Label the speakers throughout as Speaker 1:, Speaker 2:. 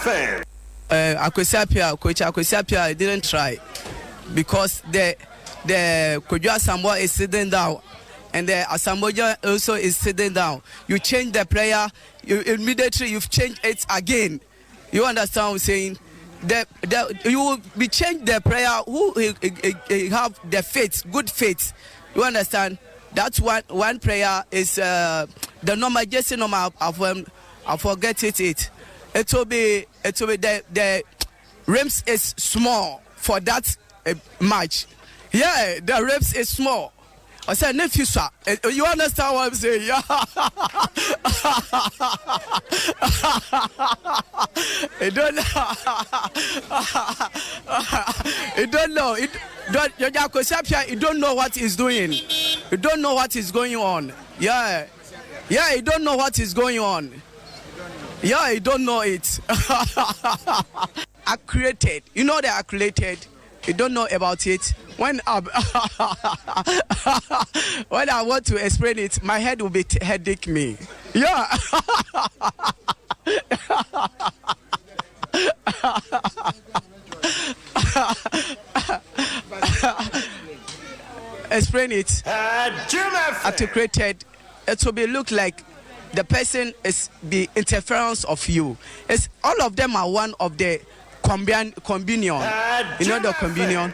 Speaker 1: FM.
Speaker 2: Coach Akwesiapia didn't try because the Kojo Asamoah is sitting down and the Asamoah also is sitting down. You change the player, immediately you've changed it again. You understand what I'm saying? You will be change the player who have the faith, good faith. You understand? That's one player is the number, just the number I forget it. It will be the rims is small for that match. Yeah, the rims is small. I said, nephew, sir. You understand what I'm saying? Yeah. You don't know. You don't know what he's doing. You don't know what is going on. Yeah. You don't know what is going on. Yeah, you don't know it. Accredited. You know they are accredited. You don't know about it. When I want to explain it, my head will be headache me. Yeah. Explain it. Articulated. It will be look like the person is the interference of you. It's all of them are one of the communion. You know the communion.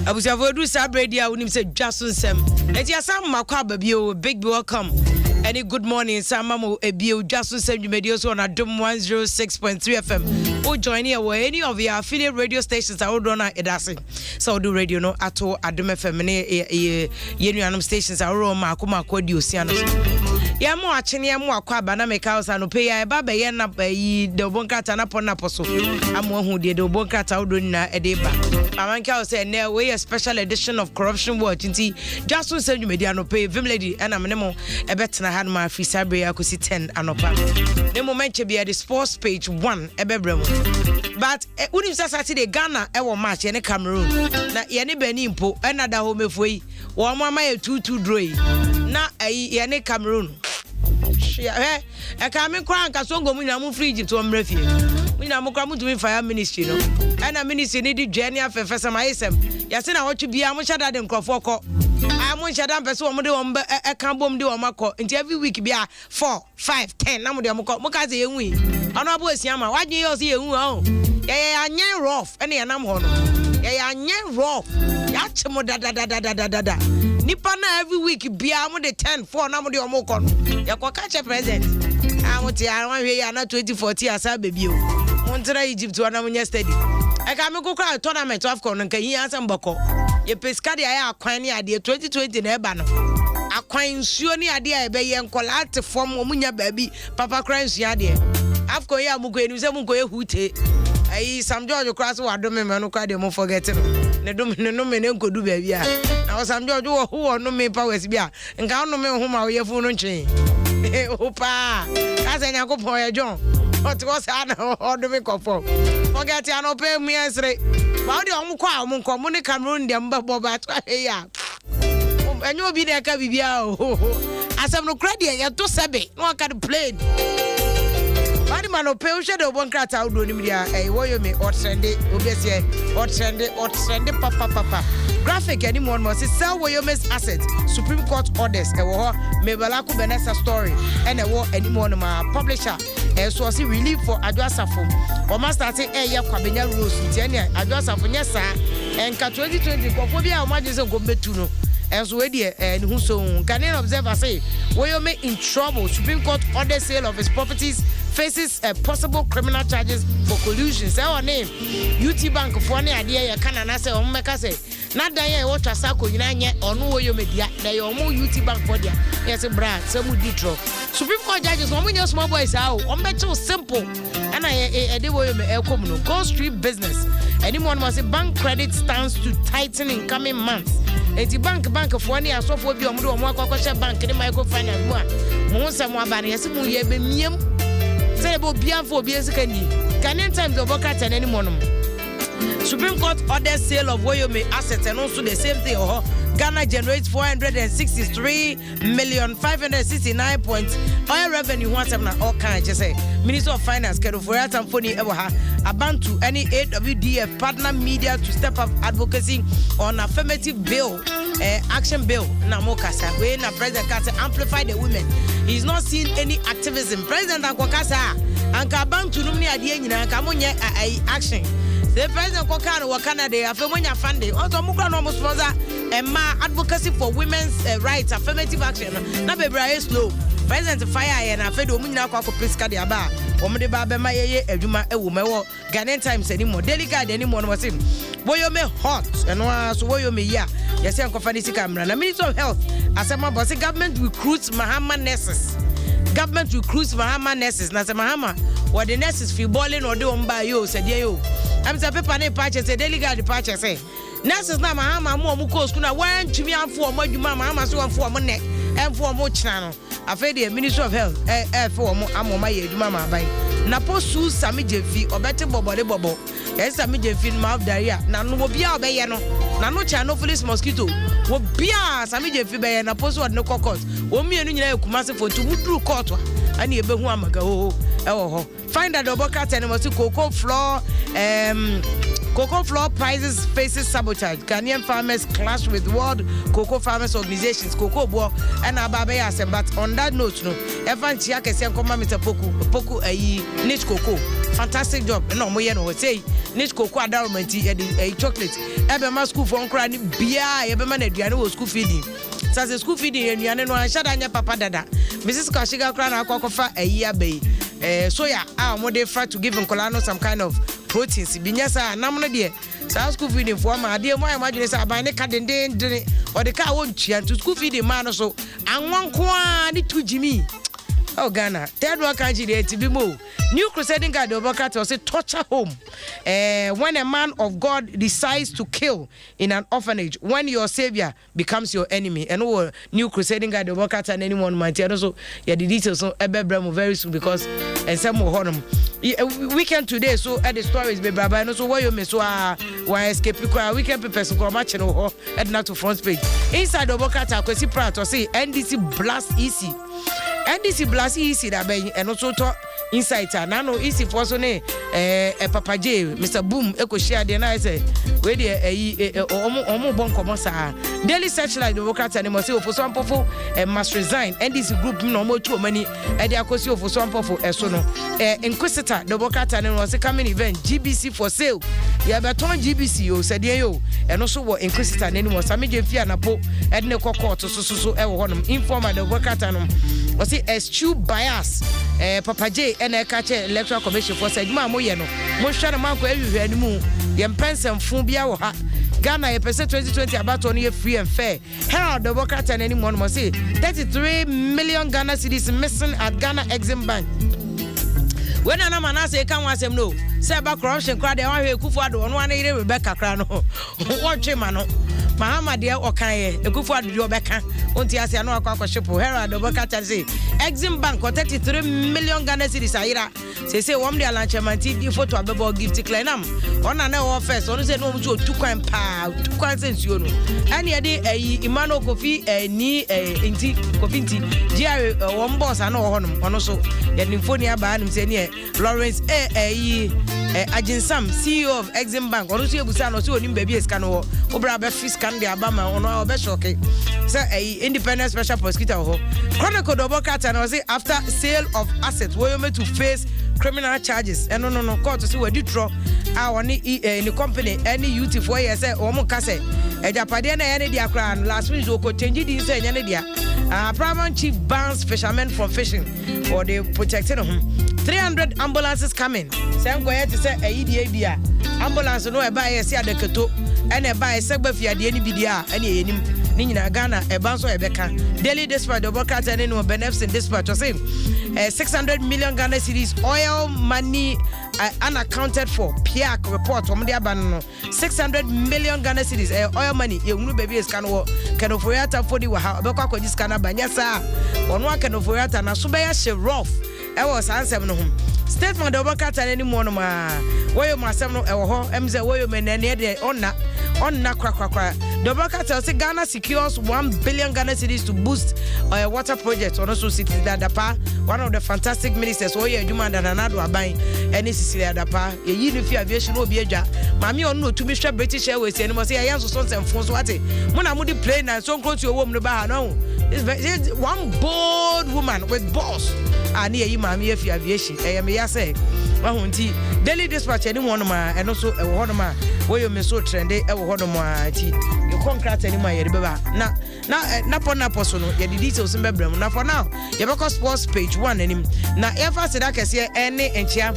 Speaker 3: Abusiavodu Sabredia unim say Jason Sem. Eti asam makwa babio big welcome. Any good morning Samamo ebio Jason Sem Media so on Adom 106.3 FM. O join here where any of your affiliate radio stations are all on edase. So do radio no ato Adom FM ne yenuanum stations are all makoma kwadi osiano. Ya mo achene ya mo akwa bana meka osa no pe ya ba be ye na yi de obonkata na pon na poso. Amo hu de obonkata odo na edeba. Amanka say na we special edition of Corruption Watch nti Jason Sem Media no pay Vim Lady and am nemo e betena had my free sabre akosi 10 anopa ne moment be the sports page 1 ebebrem but unim Saturday Ghana e wo match ne Cameroon na ye ne bani mpo e na da ho mefoi wo mo ama ye 2-2 draw na ye ne Cameroon e ka me kwa nka so ngomu na mu free Egypt wo mrefie mu na mu kwa mu tumi fire ministry no ana ministry ni di journey afefesa maisem yase na hotu bia mu shada de nkrofo ko amu shada mpese wo mu de wo e kan bom de wo makọ nti every week bia 4 5 10 na mu de mo ko mu ka ze yenwu ono abo asia ma wadwe yo se yenwu ho ye anyen rough ene ya nam ho no ye anyen rough ya chemo da nipa na every week bia mu de 10 4 na mu de wo ko no ye ko ka che president amu ti anwa hwe ya na 2040 asa baby o Montreal Egypt wana munye steady. Eka me go cry tournament of kon nka yi ansem boko. Ye pesca de ya akwan ne ade 2020 na eba no. Akwan nsuo ne ade a ebe ye nkola atefom omunya baabi papa kran nsuo ade. Afko ye amuko enu se munko ye hute. Ayi Sam George cross wa do me no kwa de mo forget no. Ne do me no me ne nkodu baabi a. Na Sam George wo no me powers bia. Nka no me ho ma wo ye fu no ntwe. Opa. Asa nya ko po ye John. What was an order me for? Forget an open me answer. Body on Common Cameroon, the Bobat. And you'll be there, Cabibia. As I'm no credit, you're too sabi. No, can play. Body man, no pay shadow one cat out do media. A warrior me or send it, obviously, or send it, papa. Graphic anyone must sell Wyoming's assets. Supreme Court orders a war, Mebalaku Vanessa story, and a war anyone my publisher. So see relief for Adwasafo. Or must start a year Kabina rules in Tenia, Adwasafo, yes, sir. And 2020, Kofobia, Majis of Gombetuno. and so and who so Ghanaian Observer say Woyome in trouble. Supreme Court ordered sale of his properties, faces possible criminal charges for collusion. Say our name UT Bank for any idea you can and say Omeka say not that what Trasako Yinanye or no Woyome dia they are more UT Bank for dia. Yes, brand some would ditro. Supreme Court judges one your small boys out on simple and I do Woyome Gold Street business. Anyone must say bank credit stands to tighten in coming months. Eti bank for any as of obi omudo omo akokoshe bank ni microfinance mo a mo nsam abane yesi mo ye be miem say bo bian for obi esika ni Ghanaian Times Oboka ten any monom. Supreme Court ordered sale of Woyome assets and also the same thing. Ghana generates 463,569 oil revenue. Once I'm not all kind. Just say Minister of Finance Kerofoya Tamfoni Ewaha about to any AWDF partner media to step up advocacy on affirmative bill, action bill. Namokasa we na President Kasa amplify the women. He's not seen any activism. President Akwakasa anka about to numni adie nyina anka monye action. The President Kokano Wakana de Afemonia Fande also Mukra no sponsor advocacy for women's rights, affirmative action. Na bebraye slow. President Fire and Afedo Munya Kwako Priska de Aba. Omde Baba Maye Eduma Ewumewo Ghanaian Times anymore. Delicate anymore was him. Woyome hot and was Woyome ya. Yes, Uncle Fanisi Camera. The Minister of Health Asama Bossy government recruits Mahama nurses. Government recruits Mahama nurses. Nasa Mahama what the nurses feel balling or do on by you said yo. I'm the paper ne patches a delegate departure say. Nurses na Mahama more mukos kuna one to me and for more you Mahama so and for my neck and for more channel. I fed the Minister of Health for more amoma ye mama by Napo su Sami Jefi or better bobo. Yes, Sami Jefi mouth diarrhea. Nano bia bayano. Nano channel police mosquito. Wo bia Sami Jefi by Napo so no cockles. Womi and you kumasi for to mudru court. And you be who am go. Find out the Oboka ten was cocoa flour prices faces sabotage. Ghanaian farmers clash with World Cocoa Farmers Organizations, Cocoa Board, and Ababaya. But on that note, no, Evan Chiaka said, "Come, Mr. Poku, niche cocoa, fantastic job." No, we know say niche cocoa adornment, a chocolate. Every school for crying beer, every man at the school feeding. So the school feeding, and you know, I shut down your papa dada. Mrs. Kashiga Crown, I cocoa a year bay. So yeah, I'm more different to give Colano some kind of proteins. Binyasa, Namna dear. South school feeding for my dear, my imagine is about the cat and then or the car won't cheer to school feeding man so. And one quantity to Jimmy. Oh, Ghana, third one can't to be moved. New Crusading God Oboka was a torture home. When a man of God decides to kill in an orphanage, when your savior becomes your enemy. And New Crusading God Oboka and anyone might tell us, yeah, the details so very soon because and some more honor. Weekend today, so at the stories, baby, and also why you miss why escape weekend papers so much and at not to front page. Inside Oboka, Kwesi Pratt or say NDC blast easy. NDC blast easy that be and also talk inside nano easy for so ne Papa J Mr. Boom eko share the night say we dey omo bon komosa daily searchlight the workers and must say for some people must resign NDC group no more too many e dey akosi for some people eso no inquisitor the workers and was coming event GBC for sale ya beton GBC o said yo and also what inquisitor and anymore sami je fia na po e dey court so e wo honum informer the workers and was say eschew bias Papa J and a catcher electoral commission for said ma moyeno mo hware man ko ehwe animu ye mpensem fu bia wo ha Ghana ye pese 2020 about on free and fair Herald the worker ten anyone must say 33 million Ghana cedis missing at Ghana Exim Bank. When an man say can was him no say about corruption crowd they want Kufuado on one Rebecca Crano watch him no Mahama dear okay Kufuado Rebecca unti ase no akwa ship Herald the worker say Exim Bank 33 million Ghana cedis aira say one day launch manti photo abebo gift clinam on an office on say no to 2 kwan pa 2 kwan sense you no and ye dey Imano Kofi ni inti Kofinti GR one boss ano honum ono so ye nimfonia ba nim say ne Lawrence Ajinsam CEO of Exim Bank ono so ebusa no so onim baby esca no obra be fiscal de abama ono obe shock say independent special prosecutor ho Chronicle Oboka and say after sale of assets Woyome to face criminal charges no court so we di tro a in the company any youth for year say o mo ka say ejapade na ye ne dia kra last week o ko change di say nya ne dia paramount chief bans fishermen from fishing or they protecting him 300 ambulances coming say go here to say dia bia ambulance no e ba ye say adeketo and e ba ye segba fiade ni bidia ene yenim ni nyina Ghana e ban so e beka daily dispatch double cat and no beneficent dispatch say 600 million Ghana cedis oil money unaccounted for PIAC report from the aban 600 million Ghana cedis oil money ye hunu baby is kan wo Kenoforiata for the wa be kwa kwaji scanner banya sa ono Kenoforiata na so be ya she rough e was ansem no hom statement double cat and mo no ma wo yo masem no e wo ho em say wo yo menene de onna krakrakra double cat say Ghana secures 1 billion Ghana cedis to boost water projects on also city Dadapa one of the fantastic ministers wo ye adwuma Danado aban ene Cecilia Dapa ye yi no fi aviation obi adwa mami on no tumi hwe British Airways ene mo say ye yanso so nsemfo so ate mo na mo di plane na so nkro ti owo mo no ba ha no one bold woman with boss ani ye yi mami ye fi aviation me ya say wahunti daily dispatch ene mo no ma eno so e wo ho no ma wo yo me so trend e wo ho no ma ti you contract ene ma ye de beba na po so no ye di details mbe bram na for now ye be sports page 1 anim na ever say that kese ene enchia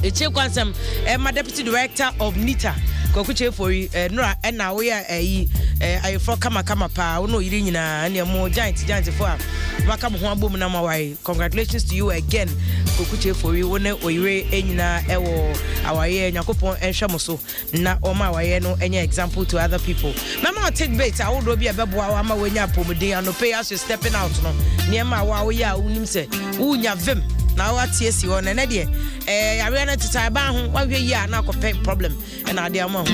Speaker 3: eche kwansem my deputy director of NITA Kokuche for Nora na we I for kama pa no yiri nyina na mo giant for maka mo ho abom na mawai. Congratulations to you again Kokuche for we won oyire enyina ewo awaye nyakopon enhwe mo so na o ma awaye no enya example to other people. Mama take bait I would be a beboa ama wenya pomodin anope as you stepping out no niema wa wo ya unim se unya vim na what yes you on na de yare na tita ba ho wa hwe ya na akopɛ problem and ade ama ho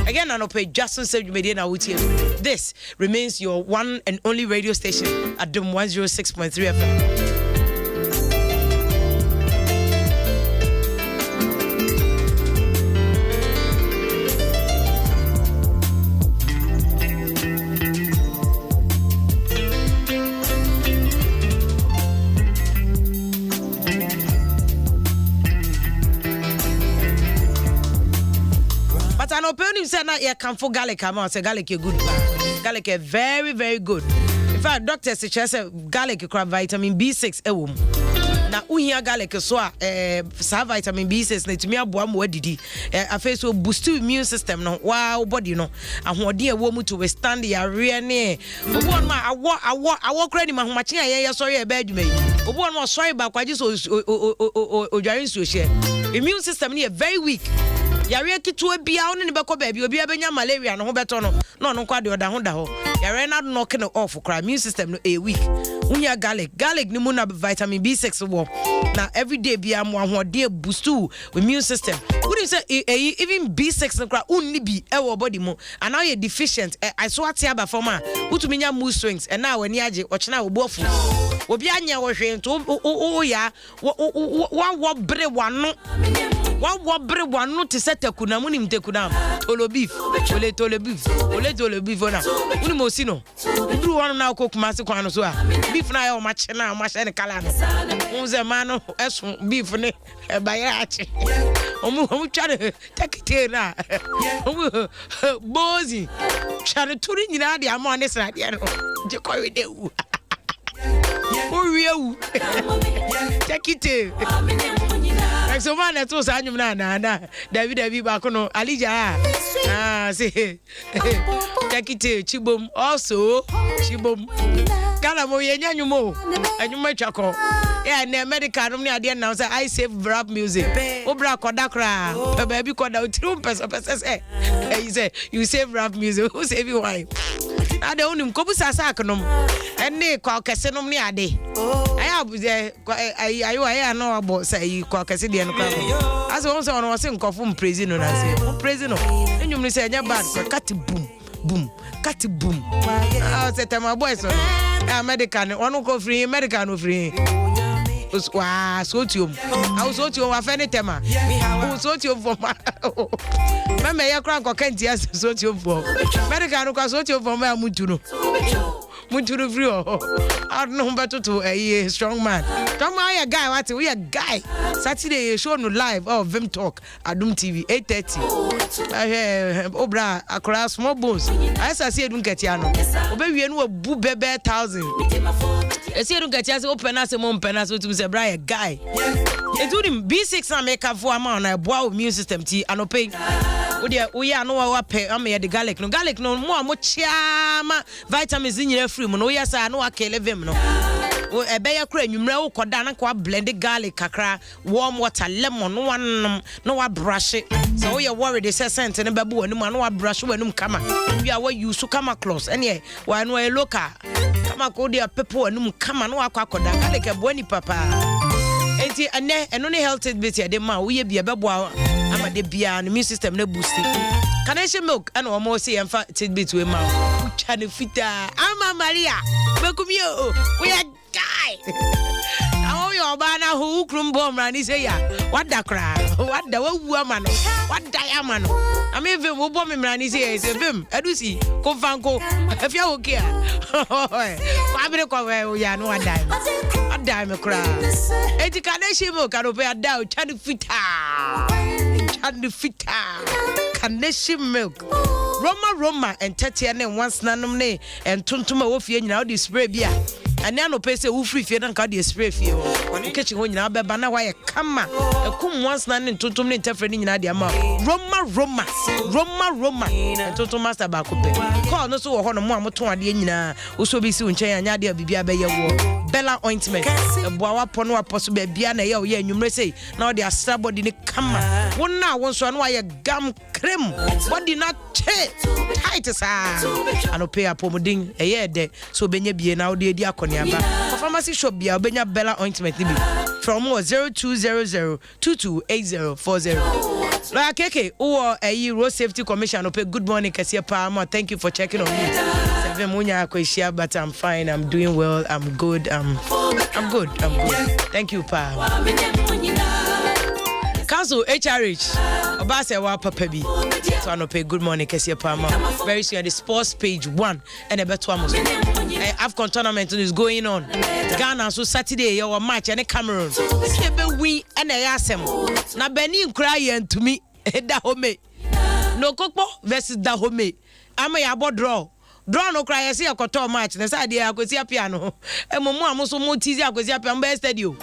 Speaker 3: again and pay Justin Sage Media na wutie. This remains your one and only radio station at Dom 106.3 FM. But I know Penny said that you can for garlic. I say garlic is good. Garlic is very, very good. In fact, doctors say garlic is vitamin B6. Na uhia garlic so sa vitamin B6 na tumi aboa mo adidi afei so boost immune system no wow body no ahoɔden ɛwɔ mu to withstand yare ne obo on ma awo kra ni ma homache ayɛ sɔre ɛbɛ adwuma yi obo on ma sɔre ba kwaje so odware nsuo hye immune system ne very weak yare kitu bia won ne bɛkɔ baabi obi abenya malaria no ho bɛtɔ no na ɔno kwa de ɔda ho da hɔ yare na knock no off kra immune system no weak unya garlic ni mu na vitamin B6 wo na everyday bia mo ahoɔden boost to immune system would say even B6 no kra unni bi ɛwɔ body mu and now you deficient I so atia ba form a wutumi nya mood swings and now when yaje ɔkyena obo afu obi anya wo hwe nto o ya wo bre wano wa bre wano te setakuna munim tekuna tolo beef ole beef ona uni mo si no bru wano na ko kuma se kwano so a beef na ya o mache na o mache ne kala no unze mano esu beef ne e ba ya ache omu tware takite na omu bozi tware turi nyina de ama ne sra de no je koy de wu o takite so man na to sa anyum na David ba ko no Alija say takite chibom also chibom kana mo ye nyanyum o anyum atwako na medical no ne ade na say I save rap music obra koda kra baby koda utrum person say you save rap music who save you why ade onim kobusa sakenom ene kwa kesenom ne ade ayo no abo say kwa kese de no kwa aso won say ono wose nkofo mprezi no na say mprezi no enyum ni say nya bad kat boom say tema boys no American ono ko free American no free wa sotium wa fene tema sotium for mama ya kra ko kanti as sotium for American ko sotium for ma mutu no Munturu free I don't know better to a strong man. Strong man, a guy, what we a guy. Saturday show no live Vim Talk Adum TV 8:30. Obra across small bones. I say don't get yano. Obey we no boo bebe 1,000. I say don't get yas open as a mom penas to say bra a guy. It's doing B6 and make up for a man. I bow immune system tea and pay. We are no pay. I mean the garlic no more muchama vitamins in your free. No, yes, I know I can live him. No, a bear cream, you know, Kodana blended garlic, kakra, warm water, lemon, no, I brush it. So you're worried, they say, sent and a babu, and no, I brush when you come. We are where you so come close. And yeah, why no, I look at come a go there, pepper, and come and walk like a bonny papa. And only health bit here, the man, we be a babu. I'm a debia and immune system no boosting. Carnation milk and almost say and fat tidbit to a mouth. Chanufita, I'm a Maria. Welcome you. We are guy. Now your banner who crum bomb and say, what the cry? What the woman? What diamond? I mean, Vim will bomb him and he says, Vim, I do see. Confanco, if you're okay. I'm going to cover we are no one dime. A dime cry. It's carnation milk. I don't pay a doubt. Chanufita. Carnation milk. Roma and Tatiana and once nanum and Tuntuma Wofi now this spray beer. And now no pay say who free fear and card the spray fear. Catching when you now banana why a come a cum once nan and Tuntum interfering in Adiama. Roma and Tuntum Master Bakupe. Call no so on a more to Adiana, also be soon Chay and Yadia Bibia Bay Bella ointment. A boa pono possible Biana yo ye you may say now they are stubborn in the camera. One now once one why a gum cream. What did not tight as I pay a pomoding a year there. So Benya be now the Diaconia. Pharmacy shop be a Benya Bella ointment from 0200228040. Like Keke or a road safety commission. Good morning, Cassia Palmer. Thank you for checking on me. But I'm fine. I'm doing well. I'm good. I'm good. Thank you, Pa. Council HRH. Obase wa papa bi. So I no pay good morning, Cassia Palmer. Very soon at the sports page 1 and a better one. AFCON tournament is going on. Ghana so Saturday your match and Cameroon. We and I ask them. Na Benin crying to me. Da home. No Kokpo versus Da home. I'm a abo draw. Draw no cry. I see a koto match. The side I could see a piano. And Momo so more teasy. I could see a piano studio.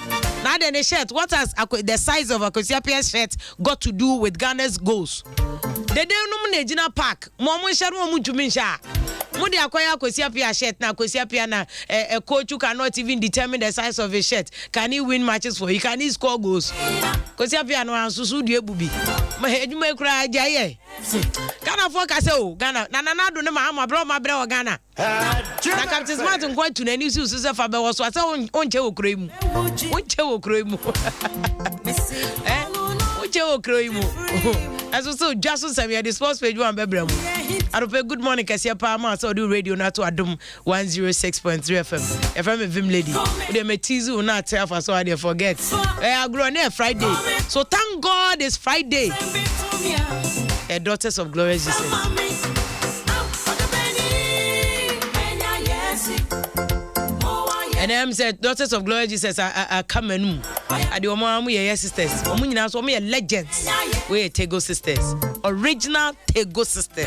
Speaker 3: Now then the shirt. What has the size of a Kosiapia shirt got to do with Ghana's goals? They don't nominate Gina Park. Momo Shadow Mutuminsha. Mudi akwaya Kosiapia shirt na Kosiapia na a coach who cannot even determine the size of a shirt. Can he win matches for you? Can he score goals? Kosiapia no ansusu die bubi. Maheduma kura jaye. Ghana focus o Ghana na do ne ma bro Ghana. Na Captain Smart nko tu na ni su se fa be wo so asa onche okro mu. Onche okro mu. Onche okro mu. As so Jason Samuel the sports page 1 bebrem. I do pay good morning Cassia Palmer so do radio na to Adum 106.3 FM. FM Vim lady. We me tizu na tell for so I dey forget. I grow on Friday. So thank God it's Friday. Daughters of Glorious Jesus. And I'm said Daughters of Glorious Jesus are coming. I do my sisters. We legends. We Tego sisters. Original Tego sisters.